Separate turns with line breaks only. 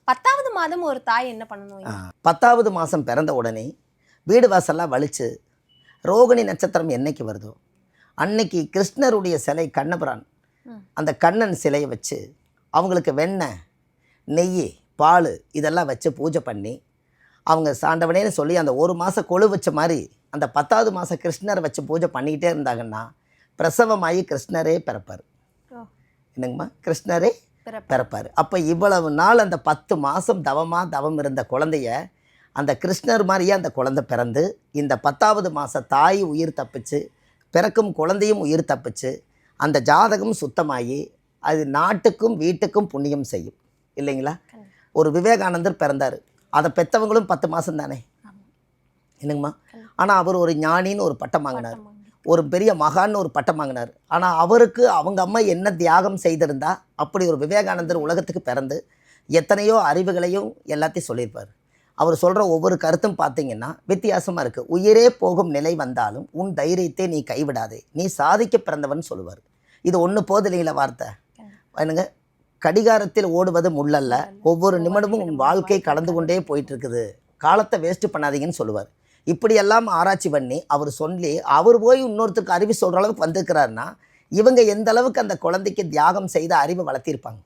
10வது மாதம் ஒரு தாய் என்ன பண்ணணும்?
10வது மாதம் பிறந்த உடனே வீடு வாசல்லாம் வலிச்சு ரோகிணி நட்சத்திரம் என்னைக்கு வருதோ அன்னைக்கு கிருஷ்ணருடைய சிலை கண்ணபிரான் அந்த கண்ணன் சிலையை வச்சு அவங்களுக்கு வெண்ணெய் நெய் பால் இதெல்லாம் வச்சு பூஜை பண்ணி அவங்க சாண்டவனேன்னு சொல்லி அந்த ஒரு மாதம் கொழு வச்ச மாதிரி அந்த 10வது மாதம் கிருஷ்ணரை வச்சு பூஜை பண்ணிக்கிட்டே இருந்தாங்கன்னா பிரசவமாகி கிருஷ்ணரே பிறப்பார். என்னங்கம்மா? கிருஷ்ணரே பிறப்பார். அப்போ இவ்வளவு நாள் அந்த 10 மாதம் தவம் இருந்த குழந்தைய அந்த கிருஷ்ணர் மாதிரியே அந்த குழந்தை பிறந்து இந்த 10வது மாதம் தாய் உயிர் தப்பிச்சு பிறக்கும் குழந்தையும் உயிர் தப்பிச்சு அந்த ஜாதகம் சுத்தமாகி அது நாட்டுக்கும் வீட்டுக்கும் புண்ணியம் செய்யும் இல்லைங்களா? ஒரு விவேகானந்தர் பிறந்தார், அதை பெற்றவங்களும் 10 மாதம் தானே, என்னங்கம்மா? ஆனால் அவர் ஒரு ஞானின்னு ஒரு பட்டம் வாங்கினார், ஒரு பெரிய மகான்னு ஒரு பட்டம் வாங்கினார். ஆனால் அவருக்கு அவங்க அம்மா என்ன தியாகம் செய்திருந்தா அப்படி ஒரு விவேகானந்தர் உலகத்துக்கு பிறந்து எத்தனையோ அறிவுகளையும் எல்லாத்தையும் சொல்லியிருப்பார். அவர் சொல்கிற ஒவ்வொரு கருத்தும் பார்த்தீங்கன்னா வித்தியாசமாக இருக்குது. உயிரே போகும் நிலை வந்தாலும் உன் தைரியத்தை நீ கைவிடாதே, நீ சாதிக்க பிறந்தவன் சொல்லுவார். இது ஒன்று போது இல்லைங்களா வார்த்தை? என்னங்க? கடிகாரத்தில் ஓடுவது முள்ளல்ல, ஒவ்வொரு நிமிடமும் உன் வாழ்க்கை கடந்து கொண்டே போயிட்டுருக்குது, காலத்தை வேஸ்ட்டு பண்ணாதீங்கன்னு சொல்லுவார். இப்படியெல்லாம் ஆராய்ச்சி பண்ணி அவர் சொல்லி அவர் போய் இன்னொருத்தருக்கு அறிவு சொல்கிற அளவுக்கு வந்திருக்கிறாருன்னா இவங்க எந்த அளவுக்கு அந்த குழந்தைக்கு தியாகம் செய்த அறிவை வளர்த்திருப்பாங்க.